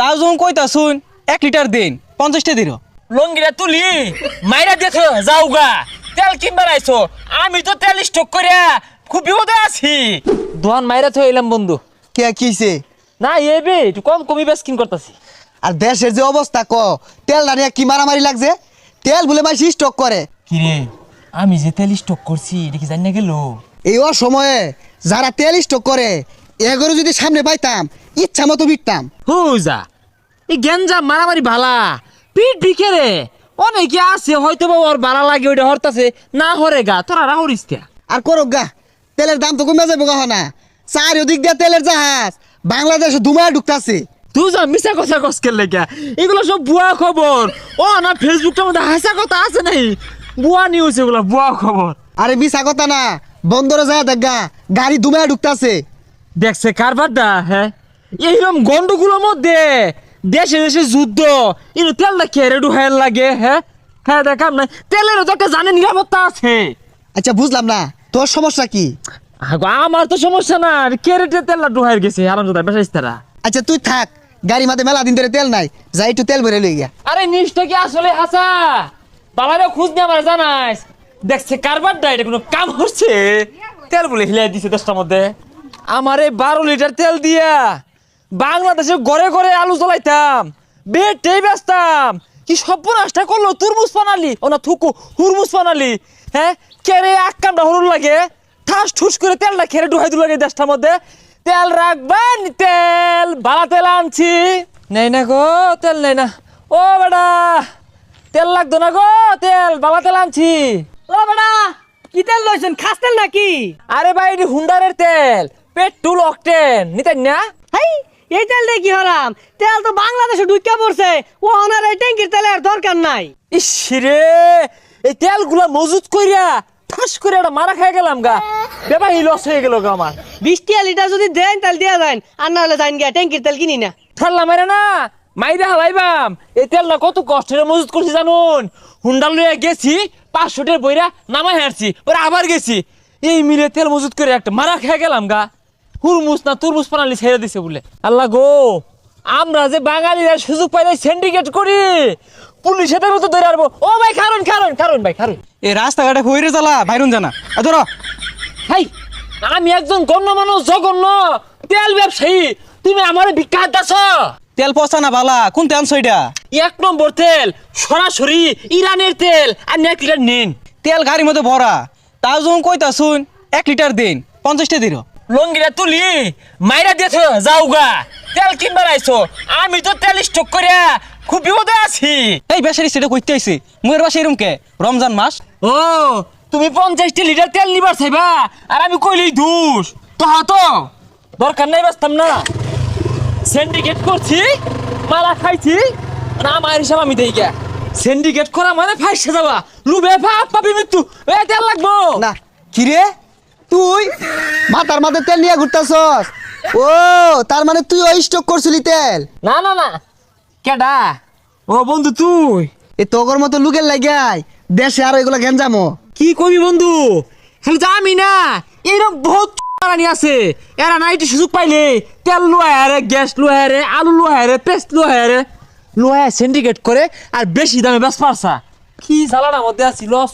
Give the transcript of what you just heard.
তাও যখন কইতা শুন 1 লিটার দিন 50টা দিন লঙ্গিরা তুলি মাইরা দেখো যাওগা তেল কিনবার আইছো আমি তো তেল স্টক করিয়া খুব বিপদে আছি দোয়ান মাইরা তো এলাম বন্ধু কে কিছে না এবে একটু কম কমি বেশ কিন করতেছি আর দেশের যে অবস্থা তেল না নিয়ে কি মারামারি লাগছে তেল বলে মাইছি স্টক করে কিরে আমি যে তেল স্টক করছি এটা কি জানি না গেল এই সময়ে যারা তেল স্টক করে এগুলো যদি সামনে পাইতাম ইচ্ছা মতো বিকতাম হুজা এই গেঞ্জা মারামারি ভালা পিট বিকেরে অনেকে আছে হয়তো বা ওর ভাড়া লাগে ওইটা হরতাছে না হরে গা তোরা রাহরিস কে আর করক গা তেলের দাম তো কমে যাবে গা না চারিদিক দিয়ে তেলের জাহাজ বাংলাদেশে দুমায় ঢুকতাছে তুই যা মিশা কথা কসকের লেগে এগুলো সব বুয়া খবর ও না ফেসবুকটার মধ্যে হাসা কথা আছে নাই বুয়া নিউজ এগুলো বুয়া খবর আরে মিশা কথা না বন্দরে যায় দেখা গাড়ি দুমায় ঢুকতাছে দেখছে কারবারটা হ্যাঁ এইরকম গন্ডগুলোর মধ্যে দেশে দেশে যুদ্ধ এর তেলটা খেয়ে ডুহাইল লাগে হ্যাঁ হ্যাঁ দেখাম না তেলেরও তো একটা জানে নিরাপত্তা আছে আচ্ছা বুঝলাম না তোর সমস্যা কি আগো আমার তো সমস্যা না কেরেটে তেলটা ডুহাইল গেছে আরামদাদা বেসাইস তারা আচ্ছা তুই থাক গাড়ি মাঝে মেলা দিন ধরে তেল নাই যাই একটু তেল ভরে লই গিয়া আরে নিষ্ঠ কি আসলে হাসা বাবারে খোঁজ নিয়ে আমার জানাইস দেখছে কারবারটা এটা কোনো কাম হচ্ছে তেল বলে হিলাই দিছে 10টার মধ্যে আমারে 12 লিটার তেল দিয়া বাংলাদেশে ঘরে ঘরে আলু জ্বলাইতাম বেটেই বেচতাম কি সর্বনাশটা করলো তুরমুজ বানালি ও না থুকু হুরমুজ বানালি হ্যাঁ কেরে এক কামটা হরুর লাগে ঠাস ঠুস করে তেলটা খেরে ঢুকাই দিল লাগে 10টার মধ্যে তেল রাখবেন তেল ভাড়া তেল আনছি নেই না গো তেল নেই না ও বেটা তেল লাগতো না গো তেল বাবা তেল আনছি ও বেটা কি তেল লইছেন খাস তেল নাকি আরে ভাই এটি হুন্ডারের তেল পেট্রোল অকটেন নিতেন না হাই এই তেল দিয়ে কি হলাম তেল তো বাংলাদেশে ঢুকে পড়ছে ও ওনার এই ট্যাঙ্কির তেলের দরকার নাই ইস রে এই তেলগুলা মজুত কইরা ঠাস করে একটা মারা খেয়ে গেলাম গা বেবাই লস হয়ে গেল গা আমার 20 লিটার যদি দেন তেল দিয়া যায় আর না হলে যাইন গিয়া ট্যাঙ্কির তেল কিনি না ঠাল্লা মেরে না মাইরা হালাইবাম এই তেলটা কত কষ্টের মজুত করছি জানুন হুন্ডা লইয়া গেছি 500 টাকা বইরা নামাই হারছি ওরা আবার গেছি এই মিলে তেল মজুত করে একটা মারা খেয়ে গেলাম গা হুরমুজ না তুরমুজ পানালি ছেড়ে দিছে বলে আল্লাহ গো আমরা যে বাঙালিরা সুযোগ পাইলে সিন্ডিকেট করি পুলিশের মতো ধরে আসবো ও ভাই কারণ কারণ কারণ ভাই কারণ এই রাস্তাঘাটে হইরে জ্বালা বাইরুন জানা ধরো হাই আমি একজন গণ্যমান্য জঘন্য তেল ব্যবসায়ী তুমি আমার ভিক্ষা দাস তেল পচা না বালা কোন তেল ছয়টা 1 নম্বর তেল সরাসরি ইরানের তেল আর 1 লিটার নিন তেল গাড়ির মধ্যে ভরা তাও যখন কইতা শুন 1 লিটার দিন 50টা দিন লঙ্গিরা তুলি মাইরা দেখো যাওগা তেল কিনবার আইছো আমি তো তেল স্টক করিয়া খুব বিপদে আছি এই বেচারি সেটা কইতে আইছি মুয়ের বাসা এরম কে রমজান মাস ও তুমি 50টা লিটার তেল নিবার চাইবা আর আমি কইলেই দোষ তো দরকার নাই বাসতাম না সিন্ডিকেট করছি মালা খাইছি না আমার হিসাব আমি দেই গা সিন্ডিকেট করা মানে ফাইসে যাবা লুবে পাপ পাবি মৃত্যু এ তেল লাগবো না কিরে তুই মাথার মাথায় তেল নিয়ে ঘুরতাছস ও তার মানে তুই ওই স্টক করছিলি তেল না না না কেডা ও বন্ধু তুই এ তোগর মতো লুকের লাগাই দেশে আর এগুলো গেঞ্জামো কি কবি বন্ধু খালি তো আমি না এরকম বহুত রানি আছে এরা নাইটি সুযোগ পাইলে তেল লোহারে গ্যাস লোহারে আলু লোহারে পেস্ট লোহারে লোহায় সিন্ডিকেট করে আর বেশি দামে বেশ পারছা কি জ্বালানার মধ্যে আছি লস